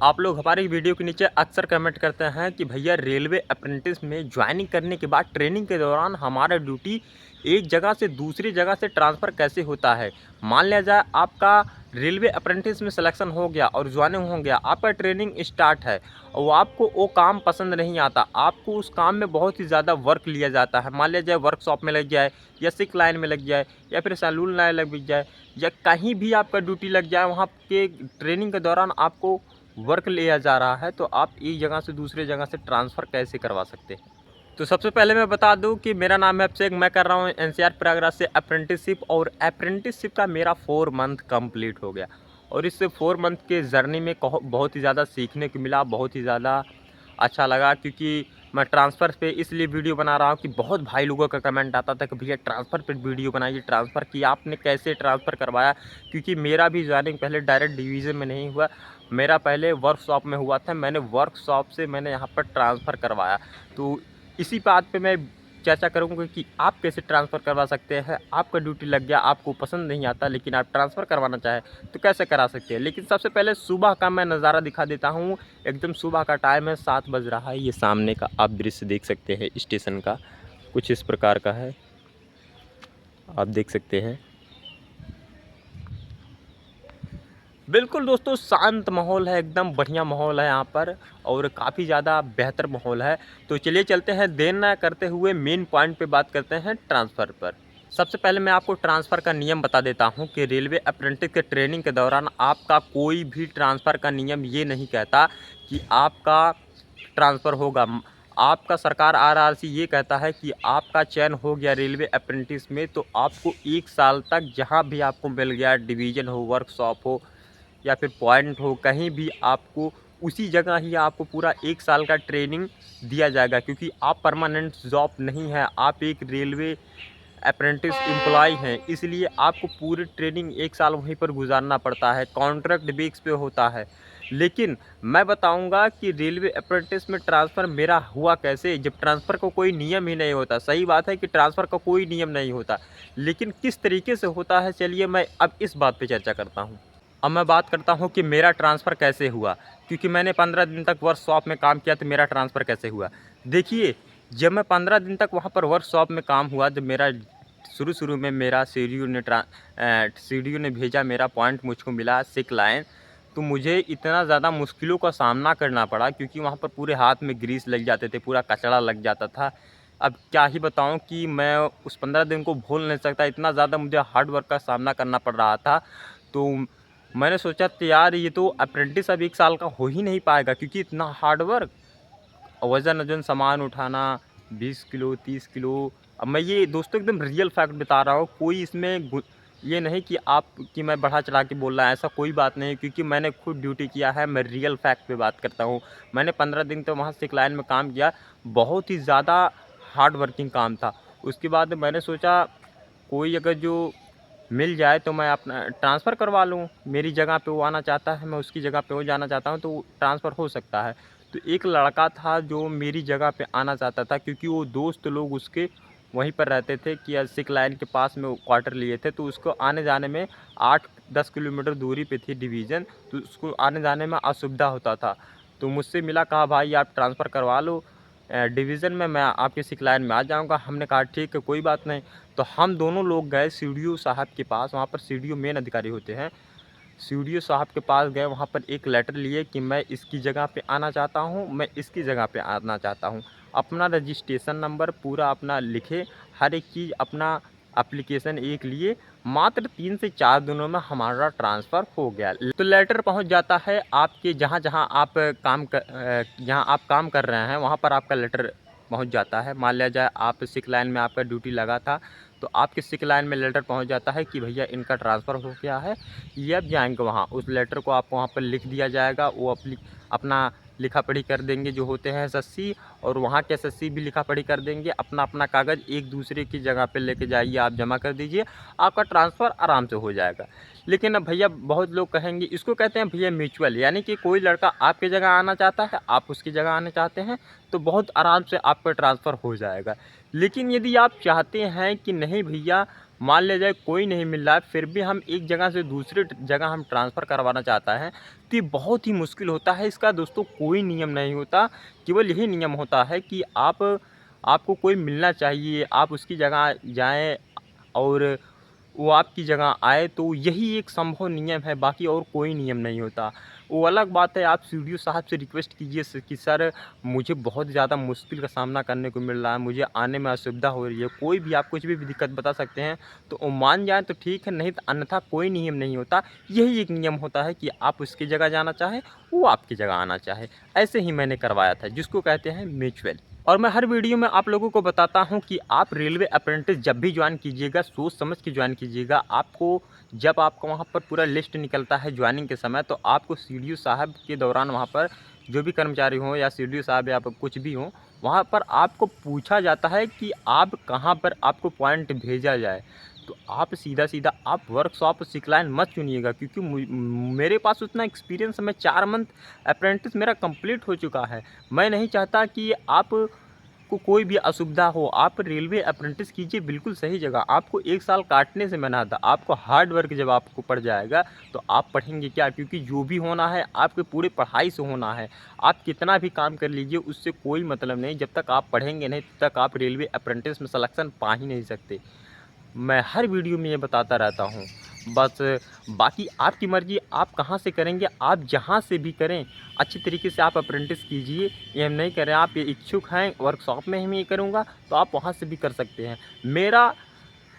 आप लोग हमारी वीडियो के नीचे अक्सर कमेंट करते हैं कि भैया रेलवे अप्रेंटिस में ज्वाइनिंग करने के बाद ट्रेनिंग के दौरान हमारा ड्यूटी एक जगह से दूसरी जगह से ट्रांसफ़र कैसे होता है। मान लिया जाए आपका रेलवे अप्रेंटिस में सिलेक्शन हो गया और ज्वाइनिंग हो गया, आपका ट्रेनिंग स्टार्ट है और आपको वो काम पसंद नहीं आता, आपको उस काम में बहुत ही ज़्यादा वर्क लिया जाता है। मान लिया जाए वर्कशॉप में लग जाए या सिक लाइन में लग जाए या फिर सैलून लाइन लग जाए या कहीं भी आपका ड्यूटी लग जाए, वहाँ के ट्रेनिंग के दौरान आपको वर्क लिया जा रहा है, तो आप एक जगह से दूसरे जगह से ट्रांसफ़र कैसे करवा सकते हैं। तो सबसे पहले मैं बता दूं कि मेरा नाम है अभिषेक, मैं कर रहा हूं एनसीआर प्रयागराज से अप्रेंटिसशिप और अप्रेंटिसशिप का मेरा 4 मंथ कंप्लीट हो गया और इस 4 मंथ के जर्नी में बहुत ही ज़्यादा सीखने को मिला, बहुत ही ज़्यादा अच्छा लगा। क्योंकि मैं ट्रांसफ़र पे इसलिए वीडियो बना रहा हूँ कि बहुत भाई लोगों का कमेंट आता था कि भैया ट्रांसफ़र पे वीडियो बनाइए, ट्रांसफ़र की आपने कैसे ट्रांसफ़र करवाया। क्योंकि मेरा भी ज्वाइनिंग पहले डायरेक्ट डिवीज़न में नहीं हुआ, मेरा पहले वर्कशॉप में हुआ था। मैंने वर्कशॉप से मैंने यहाँ पर ट्रांसफ़र करवाया। तो इसी बात पे मैं चर्चा करूँगा कि आप कैसे ट्रांसफ़र करवा सकते हैं। आपका ड्यूटी लग गया, आपको पसंद नहीं आता लेकिन आप ट्रांसफ़र करवाना चाहें तो कैसे करा सकते हैं। लेकिन सबसे पहले सुबह का मैं नज़ारा दिखा देता हूँ। एकदम सुबह का टाइम है, 7 बज रहा है। ये सामने का आप दृश्य देख सकते हैं स्टेशन का, कुछ इस प्रकार का है, आप देख सकते हैं। बिल्कुल दोस्तों, शांत माहौल है, एकदम बढ़िया माहौल है यहाँ पर और काफ़ी ज़्यादा बेहतर माहौल है। तो चलिए चलते हैं, देर ना करते हुए मेन पॉइंट पे बात करते हैं ट्रांसफ़र पर। सबसे पहले मैं आपको ट्रांसफ़र का नियम बता देता हूँ कि रेलवे अप्रेंटिस के ट्रेनिंग के दौरान आपका कोई भी ट्रांसफ़र का नियम ये नहीं कहता कि आपका ट्रांसफ़र होगा। आपका सरकार आरआरसी ये कहता है कि आपका चयन हो गया रेलवे अप्रेंटिस में, तो आपको 1 साल तक जहाँ भी आपको मिल गया, डिवीज़न हो, वर्कशॉप हो या फिर पॉइंट हो, कहीं भी आपको उसी जगह ही आपको पूरा 1 साल का ट्रेनिंग दिया जाएगा। क्योंकि आप परमानेंट जॉब नहीं है, आप एक रेलवे अप्रेंटिस एम्प्लॉय हैं, इसलिए आपको पूरी ट्रेनिंग 1 साल वहीं पर गुजारना पड़ता है, कॉन्ट्रैक्ट बेस पे होता है। लेकिन मैं बताऊंगा कि रेलवे अप्रेंटिस में ट्रांसफ़र मेरा हुआ कैसे, जब ट्रांसफ़र का कोई नियम ही नहीं होता। सही बात है कि ट्रांसफ़र का कोई नियम नहीं होता, लेकिन किस तरीके से होता है, चलिए मैं अब इस बात पे चर्चा करता हूँ। अब मैं बात करता हूँ कि मेरा ट्रांसफ़र कैसे हुआ, क्योंकि मैंने 15 दिन तक वर्कशॉप में काम किया, तो मेरा ट्रांसफ़र कैसे हुआ। देखिए, जब मैं 15 दिन तक वहाँ पर वर्कशॉप में काम हुआ, जब मेरा शुरू में मेरा सीडीओ ने भेजा, मेरा पॉइंट मुझको मिला सिक लाइन, तो मुझे इतना ज़्यादा मुश्किलों का सामना करना पड़ा। क्योंकि वहाँ पर पूरे हाथ में ग्रीस लग जाते थे, पूरा कचरा लग जाता था। अब क्या ही बताऊँ कि मैं उस 15 दिन को भूल नहीं सकता, इतना ज़्यादा मुझे हार्ड वर्क का सामना करना पड़ रहा था। तो मैंने सोचा कि यार ये तो अप्रेंटिस अब 1 साल का हो ही नहीं पाएगा, क्योंकि इतना हार्ड वर्क, वज़न सामान उठाना 20 किलो 30 किलो। अब मैं ये दोस्तों एकदम रियल फैक्ट बता रहा हूँ, कोई इसमें ये नहीं कि मैं बढ़ा चढ़ा के बोल रहा है, ऐसा कोई बात नहीं। क्योंकि मैंने खुद ड्यूटी किया है, मैं रियल फैक्ट पे बात करता हूँ। मैंने 15 दिन तो वहाँ सिक लाइन में काम किया, बहुत ही ज़्यादा हार्ड वर्किंग काम था। उसके बाद मैंने सोचा कोई अगर जो मिल जाए तो मैं अपना ट्रांसफ़र करवा लूँ, मेरी जगह पे वो आना चाहता है, मैं उसकी जगह पे वो जाना चाहता हूँ, तो ट्रांसफ़र हो सकता है। तो एक लड़का था जो मेरी जगह पे आना चाहता था, क्योंकि वो दोस्त लोग उसके वहीं पर रहते थे कि सिक लाइन के पास में वो क्वार्टर लिए थे, तो उसको आने जाने में 8-10 किलोमीटर दूरी पे थी डिवीज़न, तो उसको आने जाने में असुविधा होता था। तो मुझसे मिला, कहा भाई आप ट्रांसफ़र करवा लो डिवीज़न में, मैं आपकी सिक लाइन में आ जाऊँगा। हमने कहा ठीक है, कोई बात नहीं। तो हम दोनों लोग गए सीडीओ साहब के पास, वहाँ पर सीडीओ मेन अधिकारी होते हैं। सीडीओ साहब के पास गए, वहाँ पर एक लेटर लिए कि मैं इसकी जगह पे आना चाहता हूँ, मैं इसकी जगह पे आना चाहता हूँ। अपना रजिस्ट्रेशन नंबर पूरा अपना लिखे, हर एक चीज़ अपना एप्लीकेशन एक लिए, मात्र 3 से 4 दिनों में हमारा ट्रांसफ़र हो गया। तो लेटर पहुँच जाता है आपके जहाँ आप जहाँ आप काम कर रहे हैं, वहाँ पर आपका लेटर पहुँच जाता है। मान लिया जाए आप सिक लाइन में आपका ड्यूटी लगा था, तो आपके सिक लाइन में लेटर पहुँच जाता है कि भैया इनका ट्रांसफ़र हो गया है, ये अब जाएँगे वहाँ। उस लेटर को आपको वहाँ पर लिख दिया जाएगा, वो अपना लिखा पढ़ी कर देंगे जो होते हैं एसएससी, और वहाँ के एसएससी भी लिखा पढ़ी कर देंगे। अपना कागज़ एक दूसरे की जगह पे लेके जाइए, आप जमा कर दीजिए, आपका ट्रांसफ़र आराम से हो जाएगा। लेकिन अब भैया बहुत लोग कहेंगे, इसको कहते हैं भैया म्यूचुअल, यानी कि कोई लड़का आपकी जगह आना चाहता है, आप उसकी जगह आना चाहते हैं, तो बहुत आराम से आपका ट्रांसफ़र हो जाएगा। लेकिन यदि आप चाहते हैं कि नहीं भैया मान लिया जाए कोई नहीं मिल रहा है, फिर भी हम एक जगह से दूसरी जगह हम ट्रांसफ़र करवाना चाहता है तो ये बहुत ही मुश्किल होता है। इसका दोस्तों कोई नियम नहीं होता, केवल यही नियम होता है कि आपको कोई मिलना चाहिए, आप उसकी जगह जाएँ और वो आपकी जगह आए, तो यही एक संभव नियम है, बाकी और कोई नियम नहीं होता। वो अलग बात है, आप सीडीओ साहब से रिक्वेस्ट कीजिए कि सर मुझे बहुत ज़्यादा मुश्किल का सामना करने को मिल रहा है, मुझे आने में असुविधा हो रही है। कोई भी आप कुछ भी दिक्कत बता सकते हैं, तो वो मान जाएँ तो ठीक है, नहीं तो अन्यथा कोई नियम नहीं होता। यही एक नियम होता है कि आप उसकी जगह जाना चाहें, वो आपकी जगह आना चाहे। ऐसे ही मैंने करवाया था, जिसको कहते हैं म्यूचुअल। और मैं हर वीडियो में आप लोगों को बताता हूं कि आप रेलवे अप्रेंटिस जब भी ज्वाइन कीजिएगा, सोच समझ के ज्वाइन कीजिएगा। आपको जब आपका वहां पर पूरा लिस्ट निकलता है ज्वाइनिंग के समय, तो आपको सीडीओ साहब के दौरान वहां पर जो भी कर्मचारी हों या सीडीओ साहब या कुछ भी हों, वहां पर आपको पूछा जाता है कि आप कहां पर आपको पॉइंट भेजा जाए। तो आप सीधा आप वर्कशॉप सिकलाइन मत चुनिएगा, क्योंकि मेरे पास उतना एक्सपीरियंस है। मैं 4 मंथ अप्रेंटिस मेरा कंप्लीट हो चुका है। मैं नहीं चाहता कि आप को कोई भी असुविधा हो। आप रेलवे अप्रेंटिस कीजिए बिल्कुल सही जगह। आपको 1 साल काटने से मना था। आपको हार्ड वर्क जब आपको पड़ जाएगा तो आप पढ़ेंगे क्या? क्योंकि जो भी होना है आपके पूरे पढ़ाई से होना है। आप कितना भी काम कर लीजिए, उससे कोई मतलब नहीं। जब तक आप पढ़ेंगे नहीं तब तक आप रेलवे अप्रेंटिस में सिलेक्शन पा ही नहीं सकते। मैं हर वीडियो में ये बताता रहता हूँ। बस बाकी आपकी मर्ज़ी, आप कहाँ से करेंगे, आप जहाँ से भी करें, अच्छी तरीके से आप अप्रेंटिस कीजिए। ये हम नहीं कह रहे, आप ये इच्छुक हैं वर्कशॉप में ही मैं ये करूँगा, तो आप वहाँ से भी कर सकते हैं। मेरा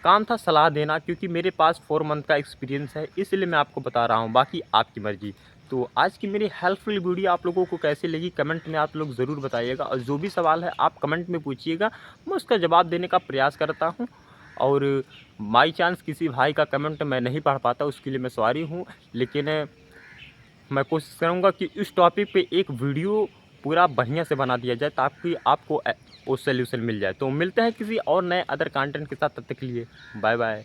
काम था सलाह देना, क्योंकि मेरे पास 4 मंथ का एक्सपीरियंस है, इसलिए मैं आपको बता रहा हूँ, बाकी आपकी मर्ज़ी। तो आज की मेरी हेल्पफुल वीडियो आप लोगों को कैसी लगी, कमेंट में आप लोग ज़रूर बताइएगा, और जो भी सवाल है आप कमेंट में पूछिएगा, मैं उसका जवाब देने का प्रयास करता हूँ। और बाई चांस किसी भाई का कमेंट मैं नहीं पढ़ पाता, उसके लिए मैं सॉरी हूँ, लेकिन मैं कोशिश करूँगा कि इस टॉपिक पे एक वीडियो पूरा बढ़िया से बना दिया जाए, ताकि आपको वो सॉल्यूशन मिल जाए। तो मिलते हैं किसी और नए अदर कंटेंट के साथ, तब तक के लिए बाय बाय।